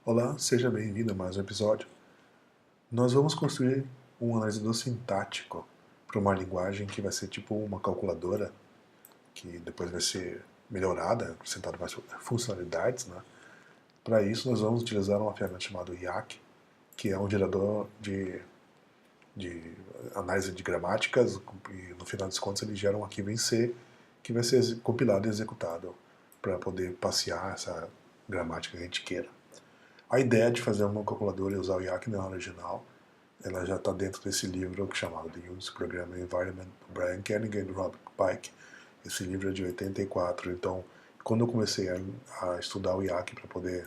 Olá, seja bem-vindo a mais um episódio. Nós vamos construir um analisador sintático para uma linguagem que vai ser tipo uma calculadora, que depois vai ser melhorada, acrescentada mais funcionalidades, né? Para isso, nós vamos utilizar uma ferramenta chamada IAC, que é um gerador de análise de gramáticas, e no final das contas ele gera um arquivo em C que vai ser compilado e executado para poder passear essa gramática que a gente queira. A ideia de fazer uma calculadora e usar o IAC não é original, ela já está dentro desse livro chamado The Unix Programming Environment, do Brian Kennedy e Rob Pike. Esse livro é de 84, então quando eu comecei a estudar o IAC para poder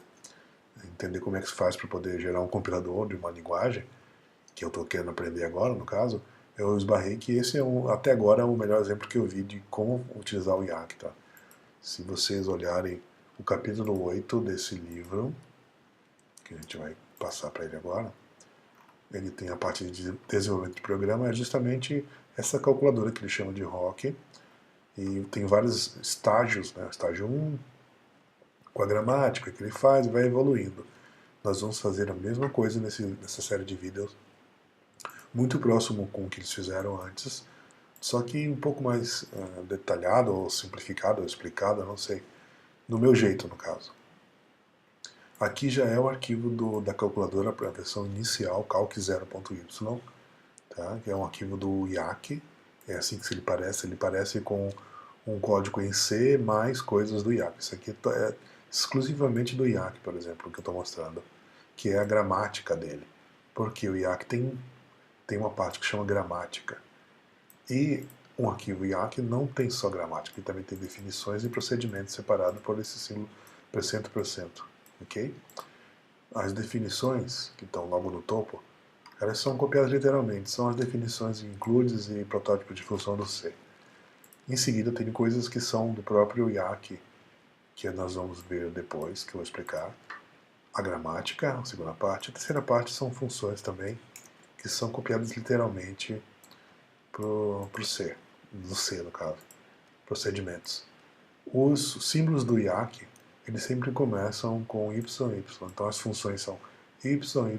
entender como é que se faz para poder gerar um compilador de uma linguagem, que eu estou querendo aprender agora, no caso, eu esbarrei que esse é até agora é o melhor exemplo que eu vi de como utilizar o IAC. Tá? Se vocês olharem o capítulo 8 desse livro, que a gente vai passar para ele agora, ele tem a parte de desenvolvimento de programa, é justamente essa calculadora que ele chama de ROC, e tem vários estágios, né? Estágio 1, com a gramática que ele faz e vai evoluindo. Nós vamos fazer a mesma coisa nessa série de vídeos, muito próximo com o que eles fizeram antes, só que um pouco mais detalhado, ou simplificado, ou explicado, eu não sei, do meu jeito, no caso. Aqui já é o arquivo da calculadora para a versão inicial, calc0.y, tá? Que é um arquivo do IAC, é assim que ele parece com um código em C mais coisas do IAC. Isso aqui é exclusivamente do IAC, por exemplo, que eu estou mostrando, que é a gramática dele. Porque o IAC tem uma parte que chama gramática. E um arquivo IAC não tem só gramática, ele também tem definições e procedimentos separados por esse símbolo %%, ok? As definições, que estão logo no topo, elas são copiadas literalmente, são as definições includes e protótipos de função do C. Em seguida tem coisas que são do próprio IAC, que nós vamos ver depois, que eu vou explicar. A gramática, a segunda parte. A terceira parte são funções também, que são copiadas literalmente para o C, no C no caso, procedimentos. Os símbolos do IAC, eles sempre começam com YY, então as funções são YY,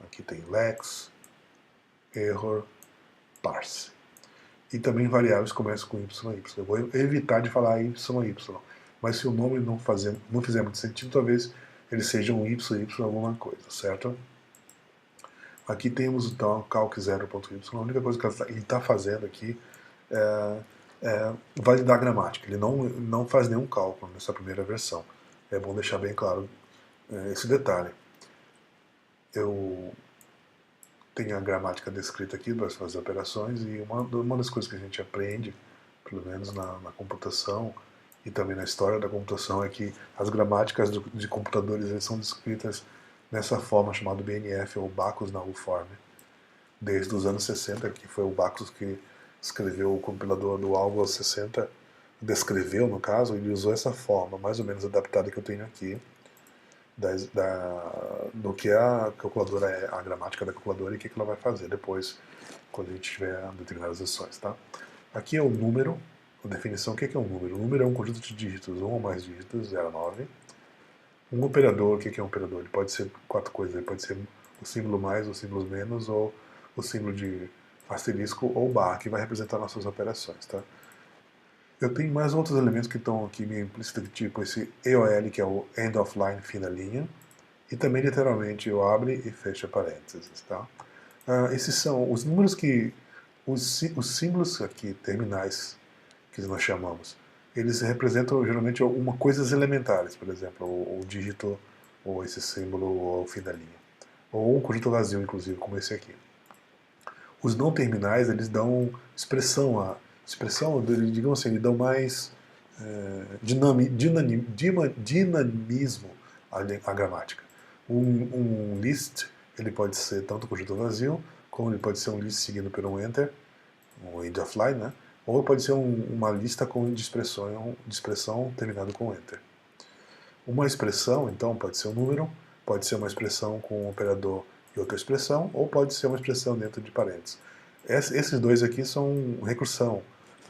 aqui tem lex, error, parse. E também variáveis começam com YY. Eu vou evitar de falar YY, mas se o nome não fizer muito sentido, talvez eles sejam YY alguma coisa, certo? Aqui temos então calc0.y. A única coisa que ele está fazendo aqui é validar a gramática. Ele não faz nenhum cálculo nessa primeira versão. É bom deixar bem claro esse detalhe. Eu tenho a gramática descrita aqui para fazer operações, e uma das coisas que a gente aprende, pelo menos na computação e também na história da computação, é que as gramáticas de computadores são descritas nessa forma chamada BNF, ou Backus-Naur Form, desde os anos 60, que foi o Backus que escreveu o compilador do Algol 60, descreveu, no caso, ele usou essa forma, mais ou menos adaptada que eu tenho aqui, do que a calculadora é, a gramática da calculadora, e o que ela vai fazer depois, quando a gente tiver determinadas ações, tá? Aqui é o número, a definição. O que é um número? O número é um conjunto de dígitos, um ou mais dígitos, 0 a 9. Um operador, o que é um operador? Ele pode ser quatro coisas, ele pode ser o símbolo mais, o símbolo menos, ou o símbolo de asterisco ou barra, que vai representar nossas operações, tá? Eu tenho mais outros elementos que estão aqui meio implícitos, tipo esse EOL, que é o End of Line, fim da linha, e também literalmente eu abre e fecha parênteses, tá? Esses são os números que os símbolos aqui terminais que nós chamamos, eles representam geralmente alguma coisas elementares, por exemplo, o dígito, ou esse símbolo, ou o fim da linha, ou um conjunto vazio, inclusive, como esse aqui. Os não terminais, eles dão expressão, digamos assim, eles dão mais dinamismo à gramática. Um list, ele pode ser tanto conjunto vazio, como ele pode ser um list seguido por um enter, um end of line, né? Ou pode ser uma lista de expressão terminado com enter. Uma expressão, então, pode ser um número, pode ser uma expressão com um operador e outra expressão, ou pode ser uma expressão dentro de parênteses. Esses dois aqui são recursão.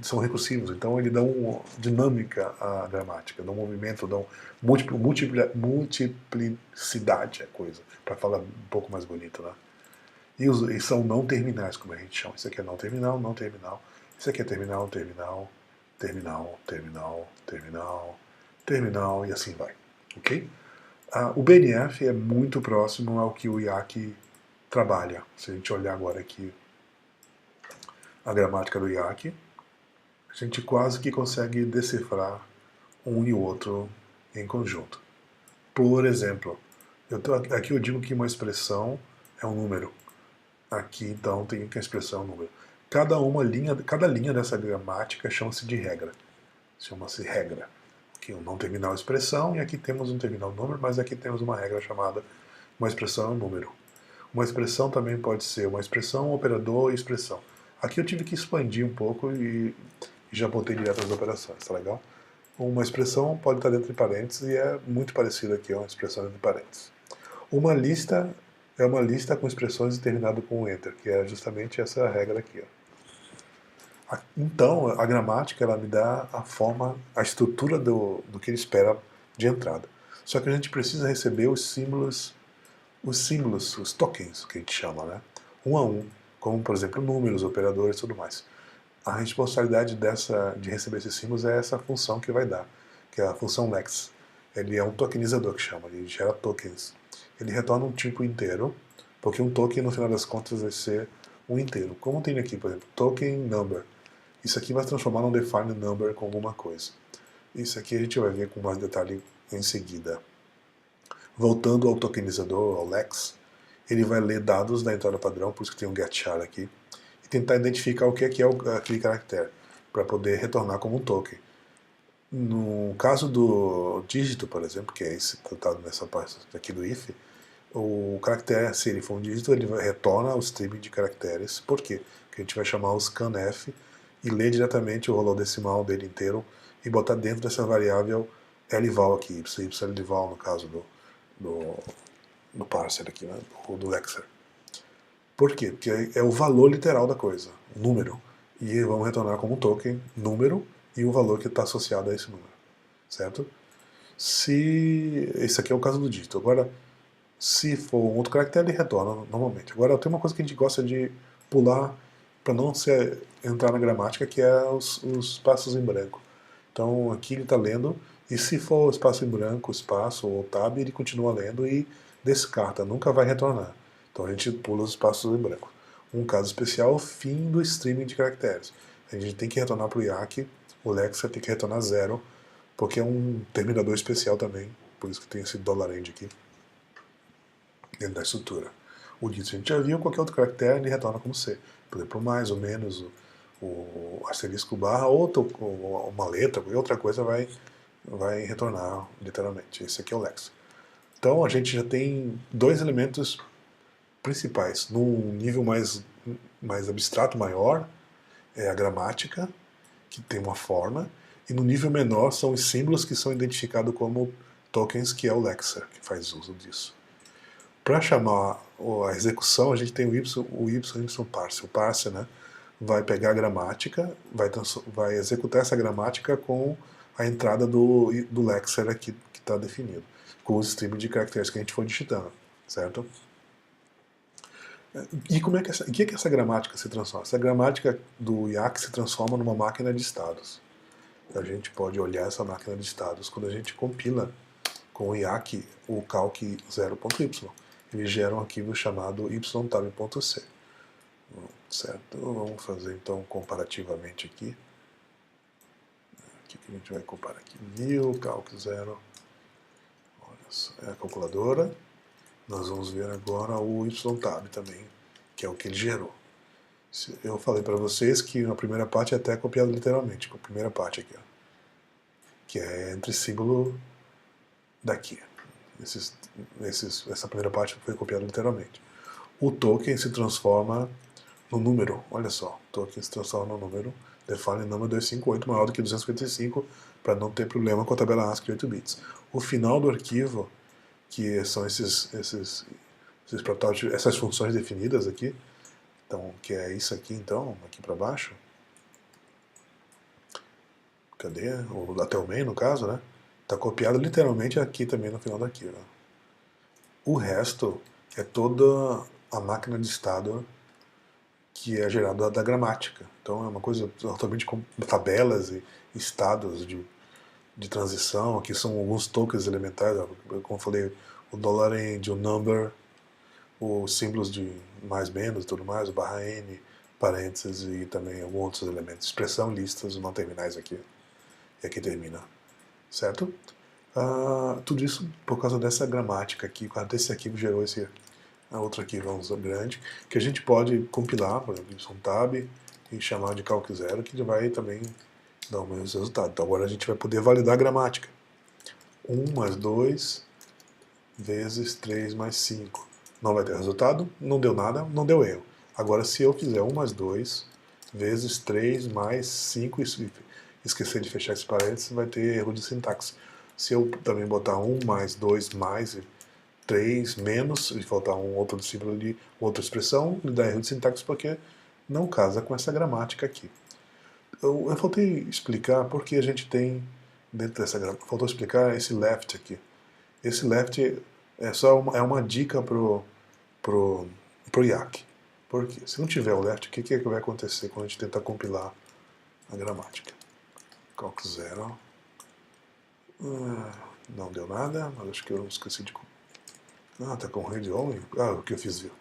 são recursivos, então eles dão dinâmica à gramática, dão movimento, dão multiplicidade à coisa, para falar um pouco mais bonito, né? E são não terminais, como a gente chama. Isso aqui é não terminal, não terminal. Isso aqui é terminal, terminal, terminal, terminal, terminal, terminal, e assim vai. Ok? O BNF é muito próximo ao que o IAC trabalha. Se a gente olhar agora aqui a gramática do IAC, a gente quase que consegue decifrar um e o outro em conjunto. Por exemplo, aqui eu digo que uma expressão é um número. Aqui então tem que a expressão número. Cada linha dessa gramática chama-se de regra. Chama-se regra. Aqui um não terminal expressão e aqui temos um terminal número, mas aqui temos uma regra chamada uma expressão é um número. Uma expressão também pode ser uma expressão, operador e expressão. Aqui eu tive que expandir um pouco e já botei direto as operações, tá legal? Uma expressão pode estar dentro de parênteses e é muito parecida aqui a uma expressão dentro de parênteses. Uma lista é uma lista com expressões terminadas com enter, que é justamente essa regra aqui. Ó. Então, a gramática ela me dá a forma, a estrutura do que ele espera de entrada. Só que a gente precisa receber os símbolos, os tokens, que a gente chama, né? Um a um, como, por exemplo, números, operadores e tudo mais. A responsabilidade de receber esses símbolos é essa função que vai dar, que é a função lex. Ele é um tokenizador que chama, ele gera tokens. Ele retorna um tipo inteiro, porque um token, no final das contas, vai ser um inteiro. Como tem aqui, por exemplo, token number. Isso aqui vai se transformar num define number com alguma coisa. Isso aqui a gente vai ver com mais detalhe em seguida. Voltando ao tokenizador, ao lex, ele vai ler dados da entrada padrão, por isso que tem um getchar aqui, e tentar identificar o que é aquele caractere, para poder retornar como um token. No caso do dígito, por exemplo, que é esse tratado nessa parte aqui do if, o caractere, se ele for um dígito, ele retorna o stream de caracteres. Por quê? Porque a gente vai chamar o scanf e ler diretamente o holodecimal dele inteiro e botar dentro dessa variável lval aqui, ylval no caso do parser aqui, né, do lexer. Por quê? Porque é o valor literal da coisa, o número. E vamos retornar como token número e o valor que está associado a esse número, certo? Esse aqui é o caso do dígito. Agora, se for um outro caractere, ele retorna normalmente. Agora, tem uma coisa que a gente gosta de pular para não entrar na gramática, que é os espaços em branco. Então, aqui ele está lendo, e se for espaço em branco, espaço ou tab, ele continua lendo e descarta, nunca vai retornar. Então a gente pula os espaços em branco. Um caso especial é o fim do streaming de caracteres. A gente tem que retornar para o IAC, o Lexer tem que retornar 0, porque é um terminador especial também, por isso que tem esse $end aqui, dentro da estrutura. O dígito a gente já viu, qualquer outro caractere ele retorna como C. Por exemplo, mais ou menos, o asterisco barra, ou uma letra, qualquer outra coisa vai retornar literalmente. Esse aqui é o Lex. Então a gente já tem dois elementos principais. Num nível mais abstrato, maior, é a gramática, que tem uma forma, e no nível menor são os símbolos que são identificados como tokens, que é o Lexer, que faz uso disso. Para chamar a execução, a gente tem o y parser. O parser, né, vai pegar a gramática, vai executar essa gramática com a entrada do Lexer aqui que está definido, com os streams de caracteres que a gente for digitando, certo? E como é que essa gramática se transforma? Essa gramática do IAC se transforma numa máquina de estados. A gente pode olhar essa máquina de estados quando a gente compila com o IAC o calc 0.y. Ele gera um arquivo chamado ytab.c. Certo? Vamos fazer então comparativamente aqui. O que a gente vai comparar aqui? New, calc 0. Olha só, é a calculadora. Nós vamos ver agora o ytab também, que é o que ele gerou. Eu falei para vocês que a primeira parte é até copiada literalmente, a primeira parte aqui, ó, que é entre símbolo daqui. Essa primeira parte foi copiada literalmente. O token se transforma no número, olha só, o token se transforma no número, define number 258 maior do que 255, para não ter problema com a tabela ASCII de 8 bits. O final do arquivo, que são essas funções definidas aqui, então, que é isso aqui então, aqui para baixo, Cadê? Até o meio, no caso, né? Está copiado literalmente aqui também no final daqui. Né? O resto é toda a máquina de estado que é gerada da gramática. Então é uma coisa totalmente com tabelas e estados de transição. Aqui são alguns tokens elementares, como eu falei, o $end, o number, os símbolos de mais menos, tudo mais, o barra N, parênteses e também alguns outros elementos. Expressão, listas, não terminais aqui. E aqui termina. Certo? Tudo isso por causa dessa gramática aqui, por causa desse arquivo gerou esse outro arquivo grande, que a gente pode compilar, por exemplo, tab e chamar de calc0, que vai também dar o mesmo resultado. Então agora a gente vai poder validar a gramática. 1 mais 2 vezes 3 mais 5. Não vai ter resultado, não deu nada, não deu erro. Agora se eu fizer 1 mais 2 vezes 3 mais 5 e esquecer de fechar esse parênteses, vai ter erro de sintaxe. Se eu também botar 1 mais 2 mais 3 menos, e faltar um outro símbolo de outra expressão, ele dá erro de sintaxe porque não casa com essa gramática aqui. Eu faltei explicar porque a gente tem, dentro dessa gramática, faltou explicar esse left aqui. Esse left é só uma dica pro IAC. Por quê? Se não tiver o left, o que vai acontecer quando a gente tentar compilar a gramática? Calc0. Não deu nada, mas acho que eu esqueci de... tá com read only? O que eu fiz, viu?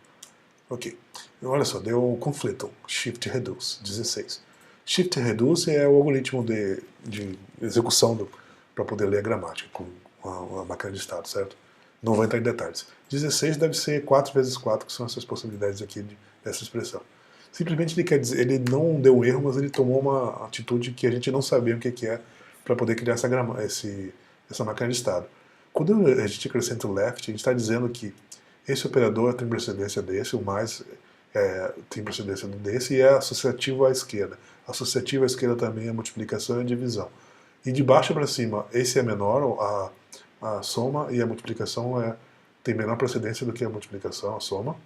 Ok. Olha só, deu conflito. Shift Reduce, 16. Shift Reduce é o algoritmo de execução para poder ler a gramática com a máquina de estado, certo? Não vou entrar em detalhes. 16 deve ser 4 vezes 4, que são essas possibilidades aqui dessa expressão. Simplesmente ele quer dizer, ele não deu um erro, mas ele tomou uma atitude que a gente não sabia o que é para poder criar essa máquina de estado. Quando a gente acrescenta o left, a gente está dizendo que esse operador tem precedência desse, o mais tem precedência desse, e é associativo à esquerda. Associativo à esquerda também é multiplicação e divisão. E de baixo para cima, esse é menor, a soma, e a multiplicação tem menor precedência do que a multiplicação, a soma.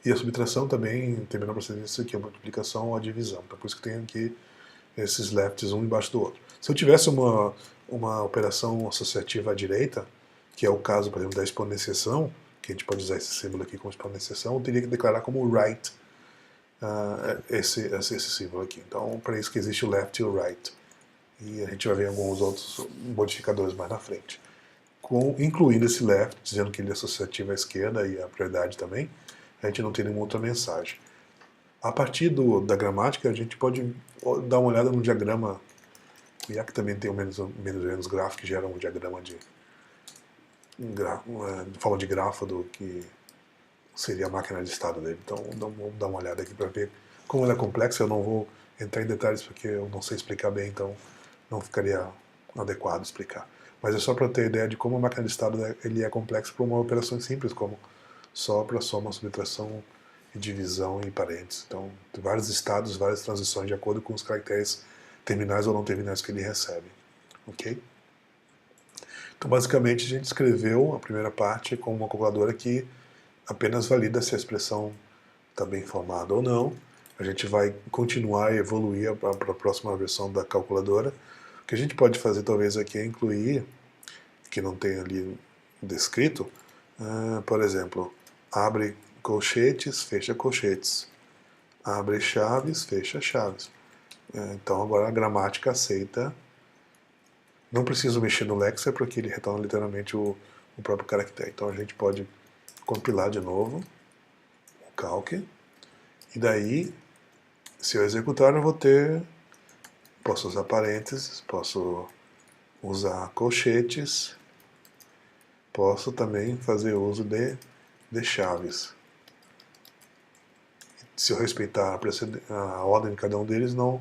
E a subtração também tem menor precedência do que a multiplicação ou a divisão. Então por isso que tem aqui esses lefts um embaixo do outro. Se eu tivesse uma operação associativa à direita, que é o caso, por exemplo, da exponenciação, que a gente pode usar esse símbolo aqui como exponenciação, eu teria que declarar como right esse símbolo aqui. Então, para isso que existe o left e o right. E a gente vai ver alguns outros modificadores mais na frente. Incluindo esse left, dizendo que ele é associativo à esquerda e à prioridade também, a gente não tem nenhuma outra mensagem. A partir da gramática, a gente pode dar uma olhada no diagrama. O IAC também tem o menos grafo, que gera um diagrama de forma de grafo do que seria a máquina de estado dele. Então vamos dar uma olhada aqui para ver como ela é complexa. Eu não vou entrar em detalhes porque eu não sei explicar bem, então não ficaria adequado explicar. Mas é só para ter ideia de como a máquina de estado ele é complexa para uma operação simples, como sopra, soma, subtração e divisão e parênteses. Então tem vários estados, várias transições de acordo com os caracteres terminais ou não terminais que ele recebe. Ok? Então, basicamente, a gente escreveu a primeira parte com uma calculadora que apenas valida se a expressão está bem formada ou não. A gente vai continuar e evoluir para a próxima versão da calculadora. O que a gente pode fazer, talvez, aqui é incluir, que não tem ali descrito, por exemplo, abre colchetes, fecha colchetes. Abre chaves, fecha chaves. Então, agora a gramática aceita. Não preciso mexer no lexer porque ele retorna literalmente o próprio caractere. Então a gente pode compilar de novo o calc. E daí, se eu executar, eu vou ter... Posso usar parênteses, posso usar colchetes, posso também fazer uso de chaves. Se eu respeitar a ordem de cada um deles, não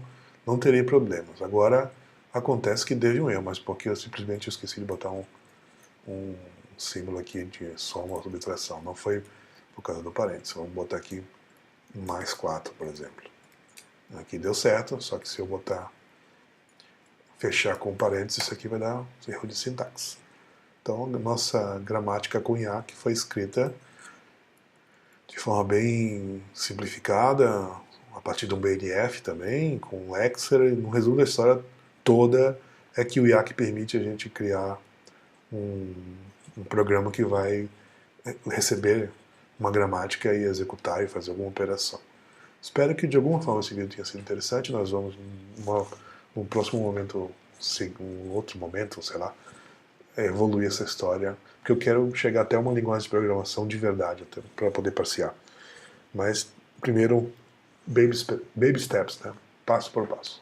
terei problemas. Agora, acontece que teve um erro, mas porque eu simplesmente esqueci de botar um símbolo aqui de soma ou subtração. Não foi por causa do parênteses. Vamos botar aqui mais 4, por exemplo. Aqui deu certo, só que se eu fechar com parênteses, isso aqui vai dar erro de sintaxe. Então, a nossa gramática com IAC foi escrita de forma bem simplificada, a partir de um BNF também, com Lexer, e no resumo da história toda é que o IAC permite a gente criar um programa que vai receber uma gramática e executar e fazer alguma operação. Espero que de alguma forma esse vídeo tenha sido interessante. Nós vamos, num próximo momento, um outro momento, sei lá, evoluir essa história, porque eu quero chegar até uma linguagem de programação de verdade, para poder passear. Mas, primeiro, baby steps, né? Passo por passo.